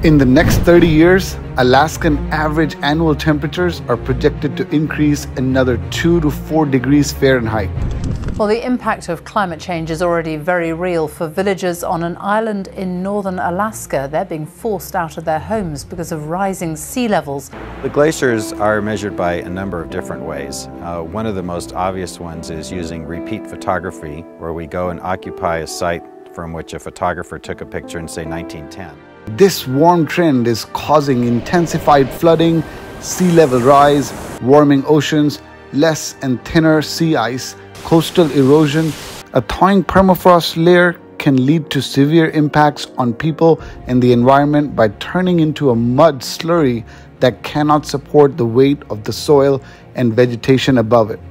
In the next 30 years, Alaskan average annual temperatures are projected to increase another 2 to 4 degrees Fahrenheit. Well, the impact of climate change is already very real for villagers on an island in northern Alaska. They're being forced out of their homes because of rising sea levels. The glaciers are measured by a number of different ways. One of the most obvious ones is using repeat photography, where we go and occupy a site from which a photographer took a picture in, say, 1910. This warm trend is causing intensified flooding, sea level rise, warming oceans, less and thinner sea ice, coastal erosion. A thawing permafrost layer can lead to severe impacts on people and the environment by turning into a mud slurry that cannot support the weight of the soil and vegetation above it.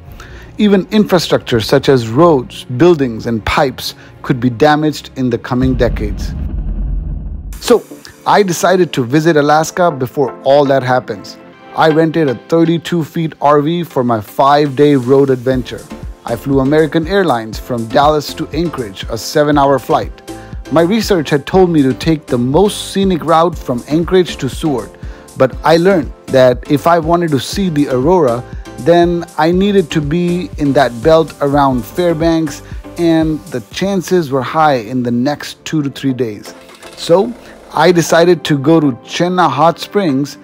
Even infrastructure such as roads, buildings, and pipes could be damaged in the coming decades. So, I decided to visit Alaska before all that happens. I rented a 32-feet RV for my 5-day road adventure. I flew American Airlines from Dallas to Anchorage, a 7-hour flight. My research had told me to take the most scenic route from Anchorage to Seward, but I learned that if I wanted to see the Aurora, then I needed to be in that belt around Fairbanks, and the chances were high in the next 2 to 3 days. So, I decided to go to Chena Hot Springs.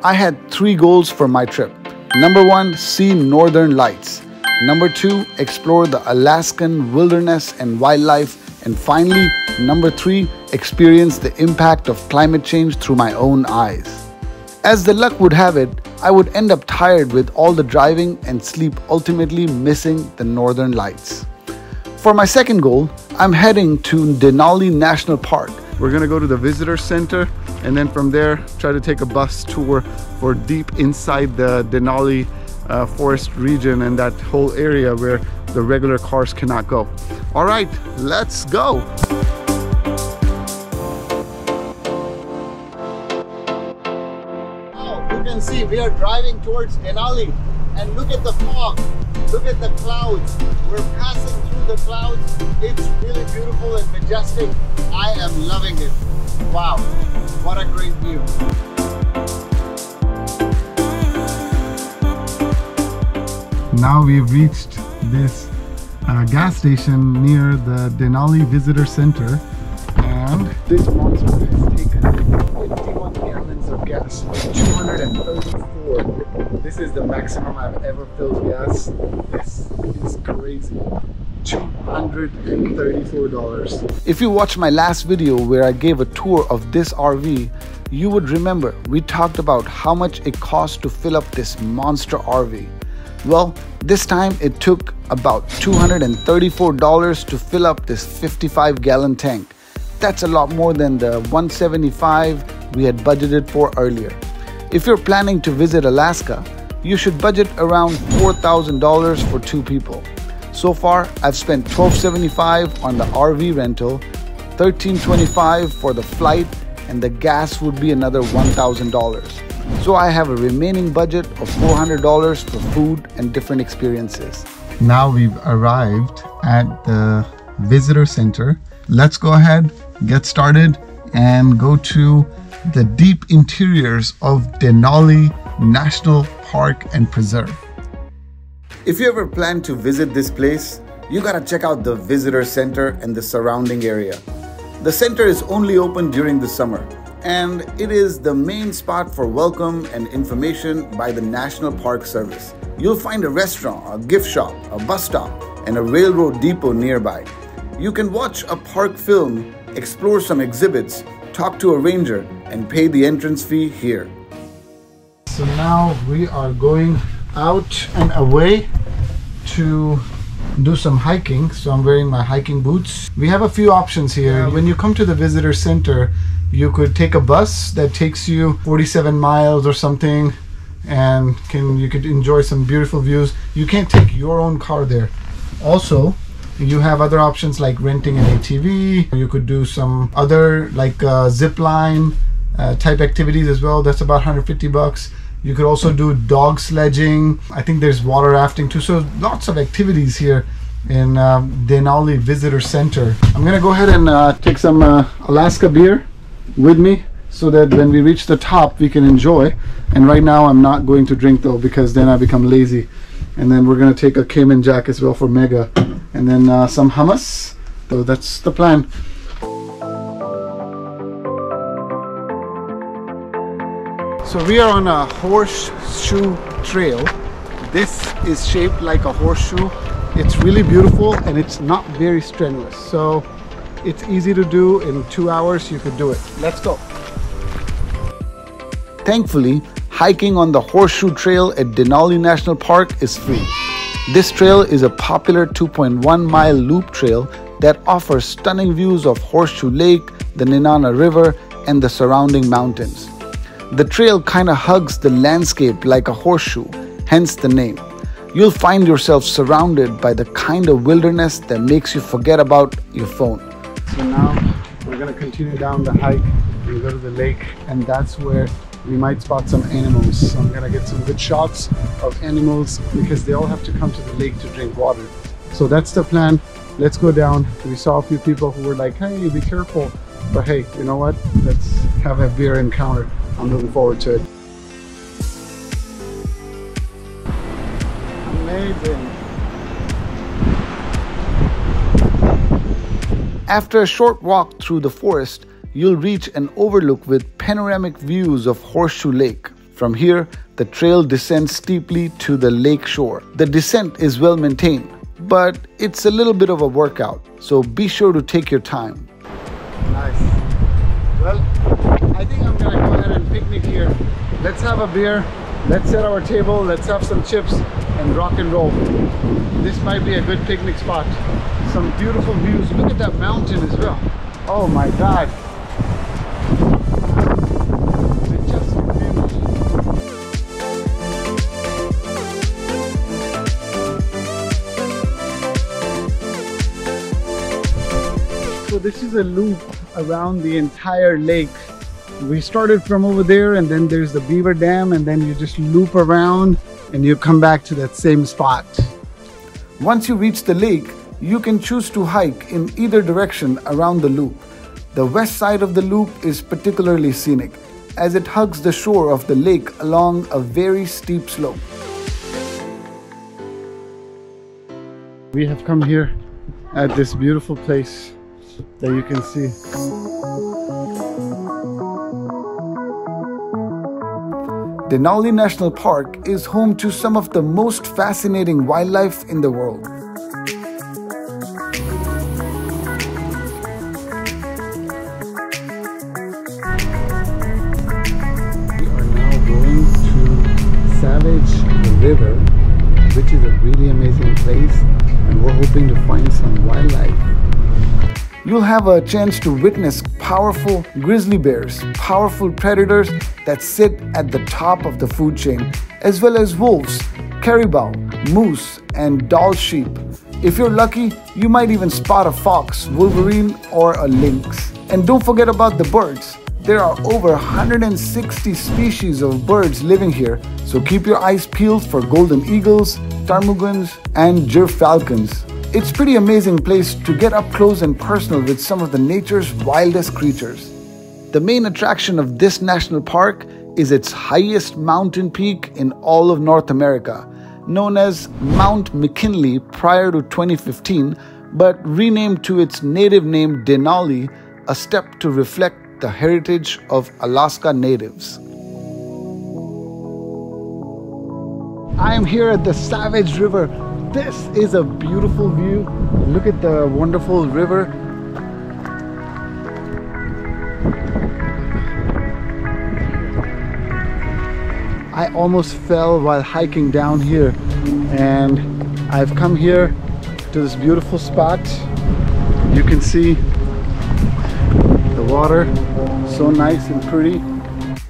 I had 3 goals for my trip. Number 1, see northern lights. Number 2, explore the Alaskan wilderness and wildlife. And finally, number 3, experience the impact of climate change through my own eyes. As the luck would have it, I would end up tired with all the driving and sleep, ultimately missing the northern lights. For my second goal, I'm heading to Denali National Park. We're gonna go to the visitor center and then from there try to take a bus tour for deep inside the Denali forest region and that whole area where the regular cars cannot go. All right, let's go. Oh, you can see we are driving towards Denali and look at the fog. Look at the clouds. We're passing through the clouds. It's really beautiful and majestic. I am loving it. Wow, what a great view. Now we've reached this gas station near the Denali Visitor Center, and this monster has taken 51 gallons of gas, 234. This is the maximum I've ever filled gas. This is crazy. $234. If you watched my last video where I gave a tour of this RV, you would remember we talked about how much it cost to fill up this monster RV. Well, this time it took about $234 to fill up this 55-gallon tank. That's a lot more than the $175 we had budgeted for earlier. If you're planning to visit Alaska, you should budget around $4,000 for 2 people. So far, I've spent $1,275 on the RV rental, $1,325 for the flight, and the gas would be another $1,000. So I have a remaining budget of $400 for food and different experiences. Now we've arrived at the visitor center. Let's go ahead, get started, and go to the deep interiors of Denali National Park and Preserve. If you ever plan to visit this place, you gotta check out the visitor center and the surrounding area. The center is only open during the summer, and it is the main spot for welcome and information by the National Park Service. You'll find a restaurant, a gift shop, a bus stop, and a railroad depot nearby. You can watch a park film, explore some exhibits, talk to a ranger, and pay the entrance fee here. So now we are going out and away to do some hiking. So I'm wearing my hiking boots. We have a few options here. When you come to the visitor center, you could take a bus that takes you 47 miles or something, and you could enjoy some beautiful views. You can't take your own car there. Also, you have other options like renting an ATV. You could do some other like zip line type activities as well. That's about $150. You could also do dog sledging. I think there's water rafting too. So lots of activities here in Denali Visitor Center. I'm gonna go ahead and take some Alaska beer with me so that when we reach the top we can enjoy. And right now I'm not going to drink though, because then I become lazy. And then we're gonna take a Cayman Jack as well for Mega, and then some hummus. So that's the plan. So we are on a Horseshoe Trail. This is shaped like a horseshoe. It's really beautiful and it's not very strenuous. So it's easy to do. In 2 hours you could do it. Let's go. Thankfully, hiking on the Horseshoe Trail at Denali National Park is free. This trail is a popular 2.1-mile loop trail that offers stunning views of Horseshoe Lake, the Nenana River, and the surrounding mountains. The trail kind of hugs the landscape like a horseshoe, hence the name. You'll find yourself surrounded by the kind of wilderness that makes you forget about your phone. So now we're going to continue down the hike and go to the lake, and that's where we might spot some animals. So I'm gonna get some good shots of animals because they all have to come to the lake to drink water. So that's the plan. Let's go down. We saw a few people who were like, hey, be careful. But hey, you know what? Let's have a beer encounter. I'm looking forward to it. Amazing. After a short walk through the forest, you'll reach an overlook with panoramic views of Horseshoe Lake. From here, the trail descends steeply to the lake shore. The descent is well maintained, but it's a little bit of a workout, so be sure to take your time. Nice. Well, I think I'm gonna go ahead and picnic here. Let's have a beer, let's set our table, let's have some chips and rock and roll. This might be a good picnic spot. Some beautiful views. Look at that mountain as well. Oh my God. So this is a loop around the entire lake. We started from over there, and then there's the beaver dam, and then you just loop around and you come back to that same spot. Once you reach the lake, you can choose to hike in either direction around the loop. The west side of the loop is particularly scenic, as it hugs the shore of the lake along a very steep slope. We have come here at this beautiful place that you can see. Denali National Park is home to some of the most fascinating wildlife in the world. River, which is a really amazing place, and we're hoping to find some wildlife. You'll have a chance to witness powerful grizzly bears, powerful predators that sit at the top of the food chain, as well as wolves, caribou, moose, and Dall sheep. If you're lucky, you might even spot a fox, wolverine, or a lynx. And don't forget about the birds. There are over 160 species of birds living here, so keep your eyes peeled for golden eagles, ptarmigans, and gyrfalcons. It's a pretty amazing place to get up close and personal with some of the nature's wildest creatures. The main attraction of this national park is its highest mountain peak in all of North America, known as Mount McKinley prior to 2015, but renamed to its native name Denali, a step to reflect the heritage of Alaska natives. I am here at the Savage River. This is a beautiful view. Look at the wonderful river. I almost fell while hiking down here, and I've come here to this beautiful spot. You can see the water, so nice and pretty.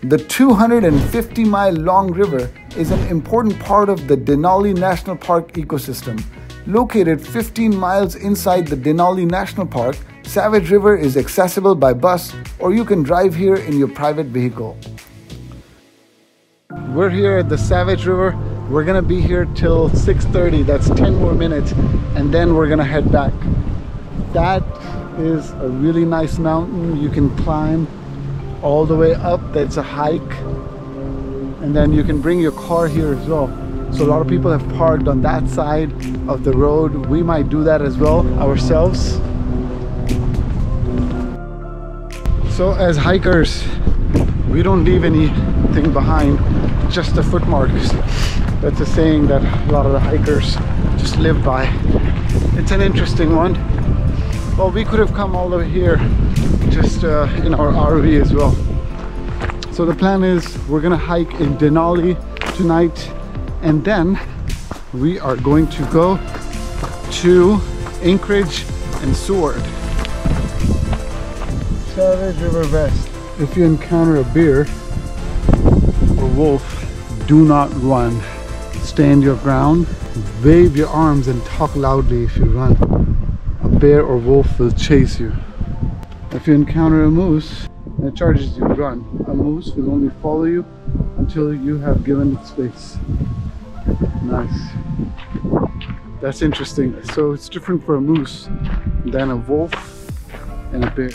The 250-mile long river is an important part of the Denali National Park ecosystem. Located 15 miles inside the Denali National Park, Savage River is accessible by bus, or you can drive here in your private vehicle. We're here at the Savage River. We're gonna be here till 6:30. That's 10 more minutes, and then we're gonna head back. That is a really nice mountain you can climb. all the way up. That's a hike, and then you can bring your car here as well. So a lot of people have parked on that side of the road. We might do that as well ourselves. So as hikers, we don't leave anything behind, just the foot marks. That's a saying that a lot of the hikers just live by. It's an interesting one. Well, we could have come all the way here just in our RV as well. So the plan is we're gonna hike in Denali tonight, and then we are going to go to Anchorage and Seward. Savage River West. If you encounter a bear or wolf, do not run. Stand your ground, wave your arms and talk loudly if you run. A bear or wolf will chase you. If you encounter a moose and it charges you, run. A moose will only follow you until you have given it space. Nice. That's interesting. So it's different for a moose than a wolf and a bear.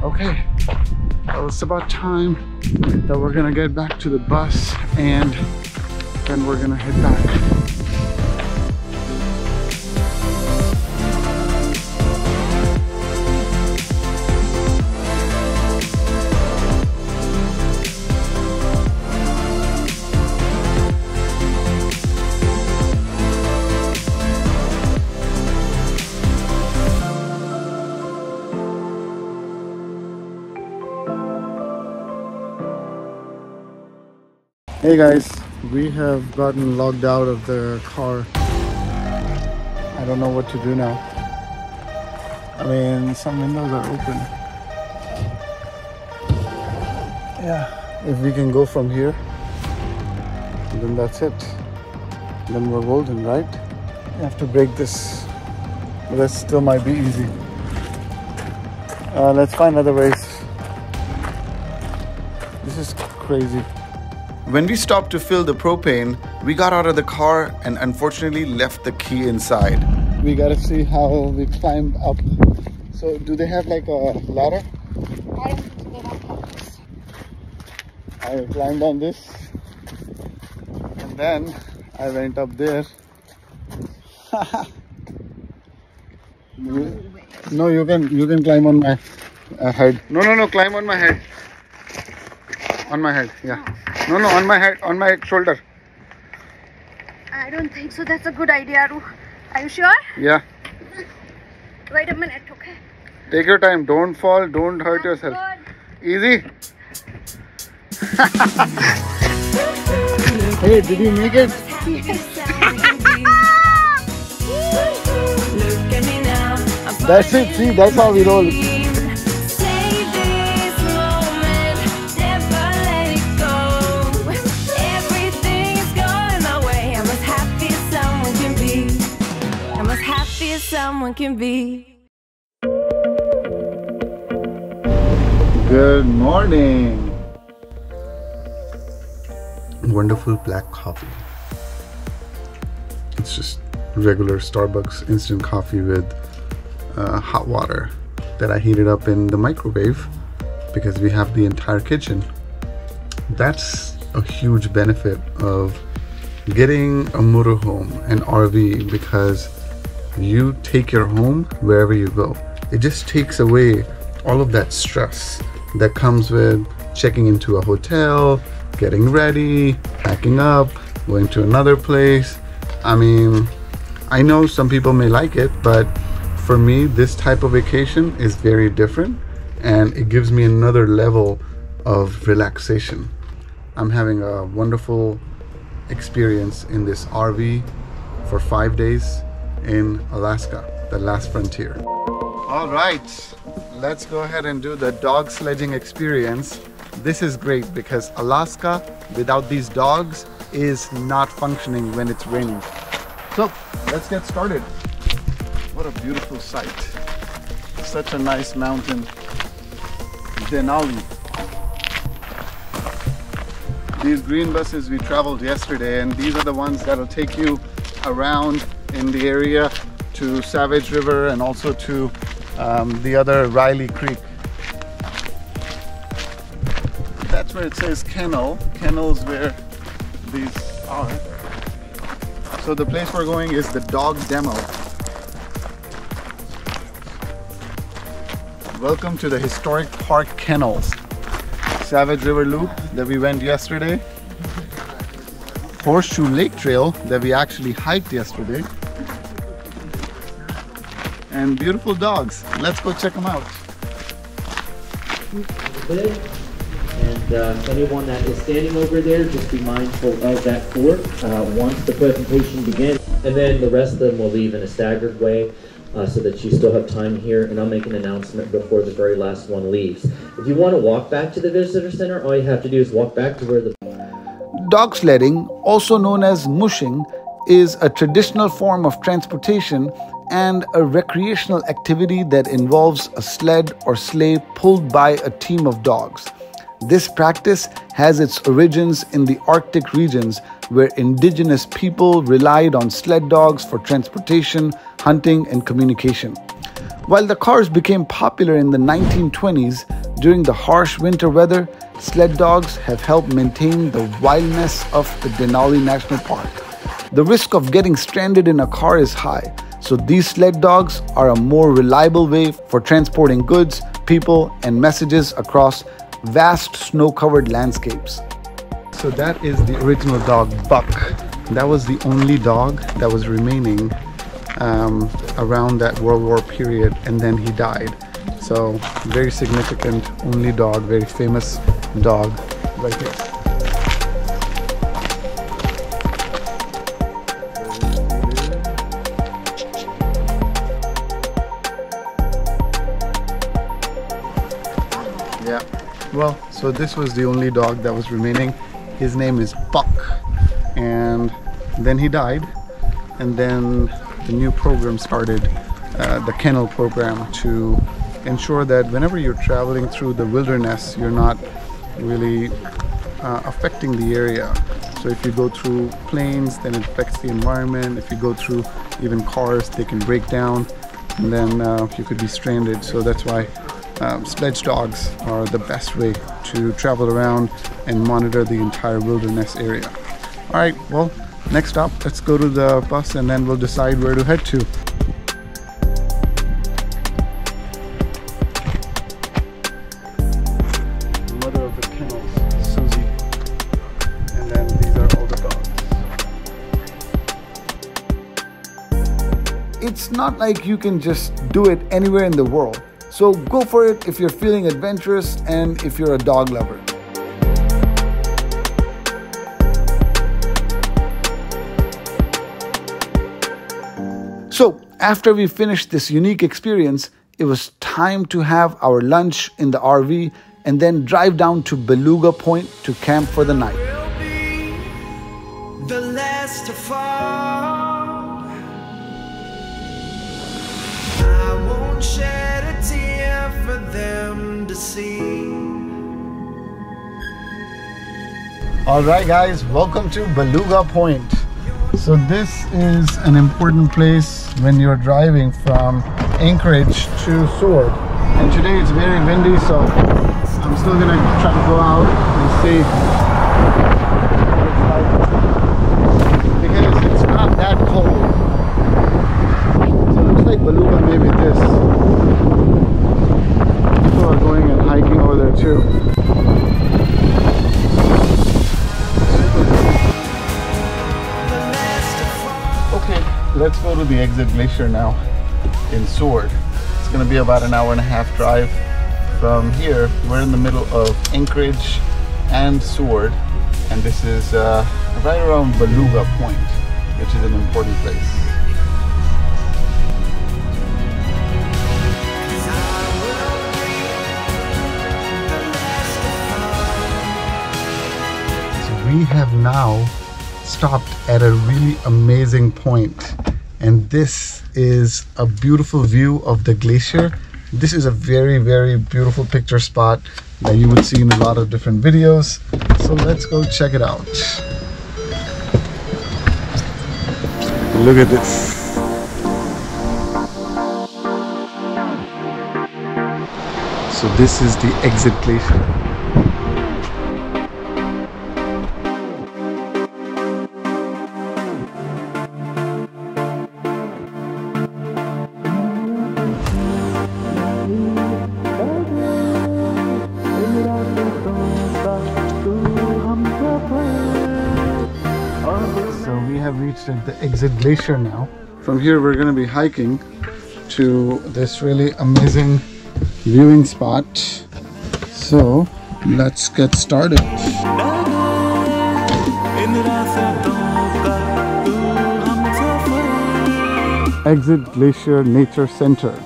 Okay, well, it's about time that we're gonna get back to the bus, and then we're gonna head back. Hey guys, we have gotten logged out of the car. I don't know what to do now. I mean, some windows are open. Yeah, if we can go from here, then that's it. Then we're golden, right? You have to break this, but that still might be easy. Let's find other ways. This is crazy. When we stopped to fill the propane, we got out of the car and unfortunately left the key inside. We gotta see how we climb up. So do they have like a ladder? I don't think they have this. I climbed on this and then I went up there. No, you can climb on my head. No, climb on my head. On my head, yeah. No, on my head, on my shoulder. I don't think so. That's a good idea, Aru. Are you sure? Yeah. Wait a minute, okay? Take your time. Don't fall. Don't hurt yourself. Good. Easy. Hey, did you make it? That's it. See, that's how we roll. Someone can be. Good morning. Wonderful black coffee. It's just regular Starbucks instant coffee with hot water that I heated up in the microwave because we have the entire kitchen. That's a huge benefit of getting a motorhome, an RV, because you take your home wherever you go. It just takes away all of that stress that comes with checking into a hotel, getting ready, packing up, going to another place. I mean, I know some people may like it, but for me, this type of vacation is very different and it gives me another level of relaxation. I'm having a wonderful experience in this RV for 5 days in Alaska, the last frontier. All right, let's go ahead and do the dog sledging experience. This is great because Alaska without these dogs is not functioning when it's raining. So let's get started. What a beautiful sight. Such a nice mountain. Denali. These green buses we traveled yesterday, and these are the ones that'll take you around in the area to Savage River and also to the other Riley Creek. that's where it says kennel. Kennel's where these are. So the place we're going is the dog demo. Welcome to the historic park kennels. Savage River Loop that we went yesterday. Horseshoe Lake Trail that we actually hiked yesterday. And beautiful dogs. Let's go check them out. And anyone that is standing over there, just be mindful of that fork once the presentation begins. And then the rest of them will leave in a staggered way so that you still have time here. And I'll make an announcement before the very last one leaves. If you want to walk back to the visitor center, all you have to do is walk back to where the... Dog sledding, also known as mushing, is a traditional form of transportation and a recreational activity that involves a sled or sleigh pulled by a team of dogs. This practice has its origins in the Arctic regions, where indigenous people relied on sled dogs for transportation, hunting, and communication. While the cars became popular in the 1920s, during the harsh winter weather, sled dogs have helped maintain the wildness of the Denali National Park. The risk of getting stranded in a car is high, so these sled dogs are a more reliable way for transporting goods, people, and messages across vast snow-covered landscapes. So that is the original dog, Buck. That was the only dog that was remaining around that World War period, and then he died. So very significant, only dog, very famous dog right here. Yeah, well, so this was the only dog that was remaining. His name is Buck, and then he died, and then the new program started, the kennel program, to ensure that whenever you're traveling through the wilderness, you're not really affecting the area. So if you go through plains, then it affects the environment. If you go through even cars, they can break down, and then you could be stranded. So that's why sledge dogs are the best way to travel around and monitor the entire wilderness area. All right, well, next stop, let's go to the bus and then we'll decide where to head to. Mother of the kennels, Susie. And then these are all the dogs. It's not like you can just do it anywhere in the world. So go for it if you're feeling adventurous and if you're a dog lover. So after we finished this unique experience, it was time to have our lunch in the RV and then drive down to Beluga Point to camp for the night. The last to fall. I won't shed a tear for them to see. All right, guys, welcome to Beluga Point. So this is an important place when you're driving from Anchorage to Seward. And today it's very windy, so I'm still gonna try to go out and see what it's like. Because it's not that cold. So it looks like Beluga may be this. People are going and hiking over there too. Okay, let's go to the exit glacier now in Seward. It's going to be about an hour and a half drive from here. We're in the middle of Anchorage and Seward, and this is right around Beluga Point, which is an important place. So we have now stopped at a really amazing point, and this is a beautiful view of the glacier. This is a very, very beautiful picture spot that you would see in a lot of different videos. So let's go check it out. Look at this. So this is the exit glacier. have reached the exit glacier now. From here we're going to be hiking to this really amazing viewing spot. So let's get started. Exit Glacier Nature Center.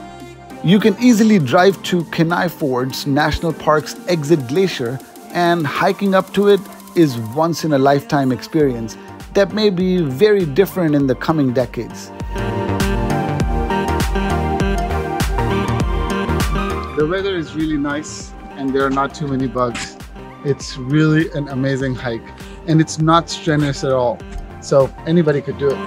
You can easily drive to Kenai Ford's National Park's Exit Glacier, and hiking up to it is once in a lifetime experience that may be very different in the coming decades. The weather is really nice and there are not too many bugs. It's really an amazing hike and it's not strenuous at all, so anybody could do it.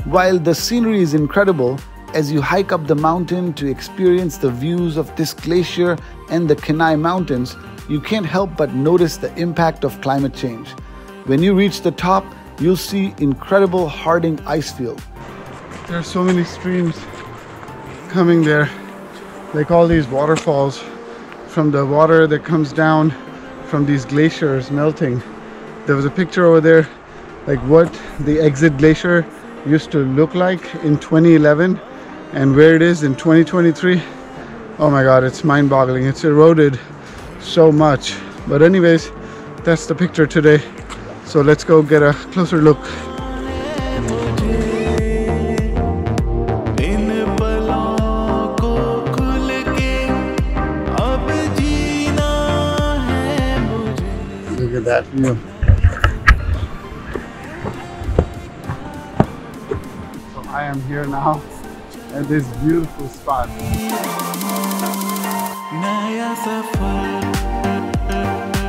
While the scenery is incredible, as you hike up the mountain to experience the views of this glacier and the Kenai Mountains, you can't help but notice the impact of climate change. When you reach the top, you'll see incredible Harding ice field. There are so many streams coming there, like all these waterfalls from the water that comes down from these glaciers melting. There was a picture over there, like what the Exit Glacier used to look like in 2011 and where it is in 2023. Oh my god, it's mind-boggling. It's eroded so much. But anyways, that's the picture today. So let's go get a closer look. Look at that view. I am here now at this beautiful spot.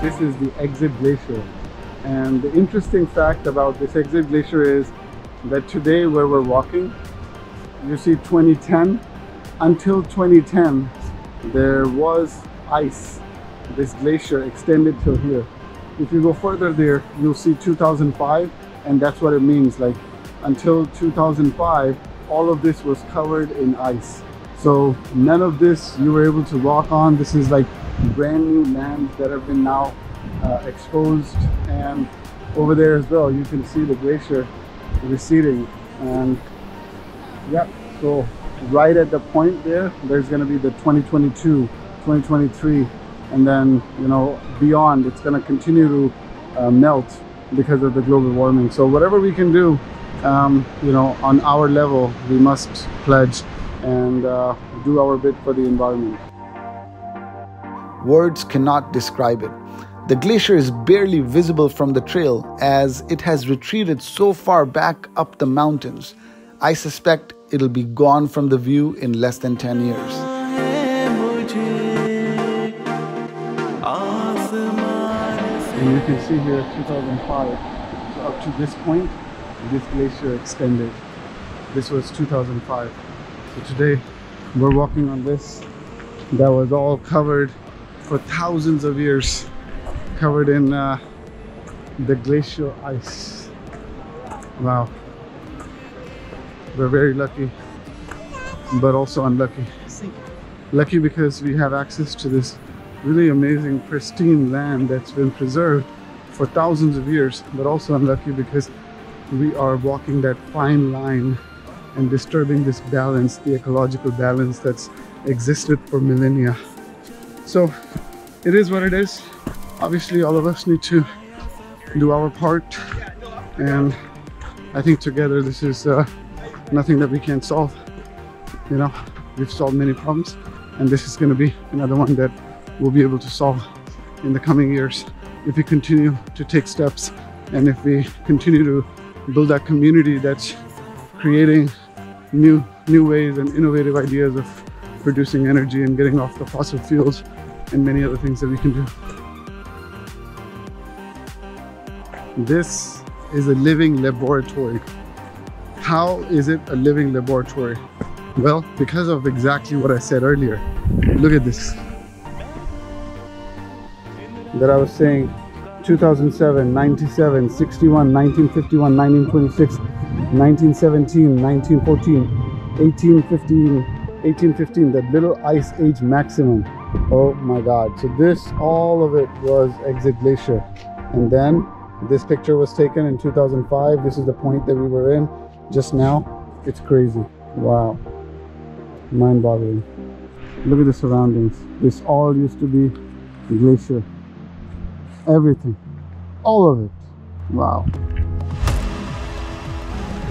This is the Exit Glacier, and the interesting fact about this Exit Glacier is that today where we're walking, you see 2010. Until 2010 there was ice. This glacier extended till here. If you go further there, you'll see 2005, and that's what it means. Like, until 2005, all of this was covered in ice. So none of this you were able to walk on. This is like brand new lands that have been now exposed. And over there as well, you can see the glacier receding. And yeah, so right at the point there, there's going to be the 2022, 2023, and then, you know, beyond, it's going to continue to melt because of the global warming. So whatever we can do, you know, on our level, we must pledge and do our bit for the environment. Words cannot describe it. The glacier is barely visible from the trail as it has retreated so far back up the mountains. I suspect it'll be gone from the view in less than 10 years. And you can see here 2005, so up to this point, this glacier extended. This was 2005. So today we're walking on this that was all covered for thousands of years, covered in the glacial ice. Wow. We're very lucky, but also unlucky. Lucky because we have access to this really amazing pristine land that's been preserved for thousands of years, but also unlucky because we are walking that fine line and disturbing this balance, the ecological balance that's existed for millennia. So it is what it is. Obviously all of us need to do our part, and I think together this is nothing that we can't solve. You know, we've solved many problems, and this is going to be another one that we'll be able to solve in the coming years if we continue to take steps, and if we continue to build that community that's creating new ways and innovative ideas of producing energy and getting off the fossil fuels and many other things that we can do. This is a living laboratory. How is it a living laboratory? Well, because of exactly what I said earlier. Look at this. That I was saying, 2007, 97, 61, 1951, 1926, 1917, 1914, 1815, 1815, that little ice age maximum. Oh my god. So this, all of it was Exit Glacier. And then This picture was taken in 2005. This is the point that we were in just now. It's crazy. Wow. Mind-boggling. Look at the surroundings. This all used to be glacier. Everything. All of it. Wow.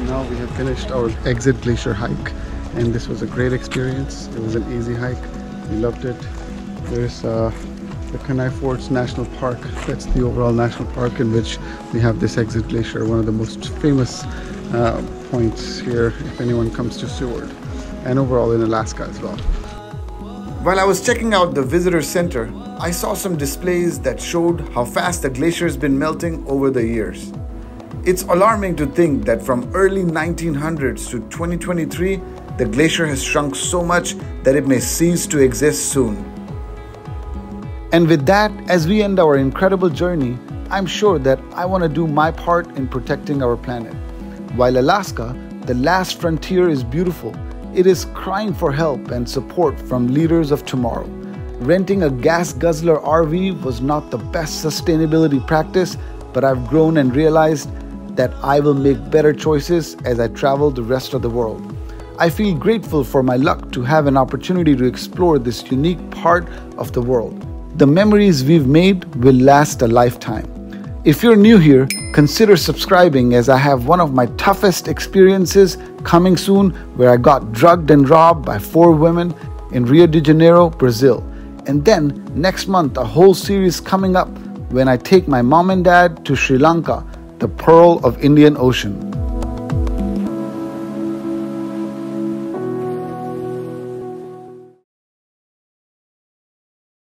Now we have finished our exit glacier hike, and this was a great experience. It was an easy hike. We loved it. There's the Kenai National Park. That's the overall national park in which we have this exit glacier, one of the most famous points here if anyone comes to Seward, and overall in Alaska as well. While I was checking out the visitor center, I saw some displays that showed how fast the glacier has been melting over the years. It's alarming to think that from early 1900s to 2023, the glacier has shrunk so much that it may cease to exist soon. And with that, as we end our incredible journey, I'm sure that I want to do my part in protecting our planet. While Alaska, the last frontier, is beautiful, it is crying for help and support from leaders of tomorrow. Renting a gas guzzler RV was not the best sustainability practice, but I've grown and realized that I will make better choices as I travel the rest of the world. I feel grateful for my luck to have an opportunity to explore this unique part of the world. The memories we've made will last a lifetime. If you're new here, consider subscribing, as I have one of my toughest experiences coming soon, where I got drugged and robbed by 4 women in Rio de Janeiro, Brazil. And then next month, a whole series coming up when I take my mom and dad to Sri Lanka, the pearl of Indian Ocean.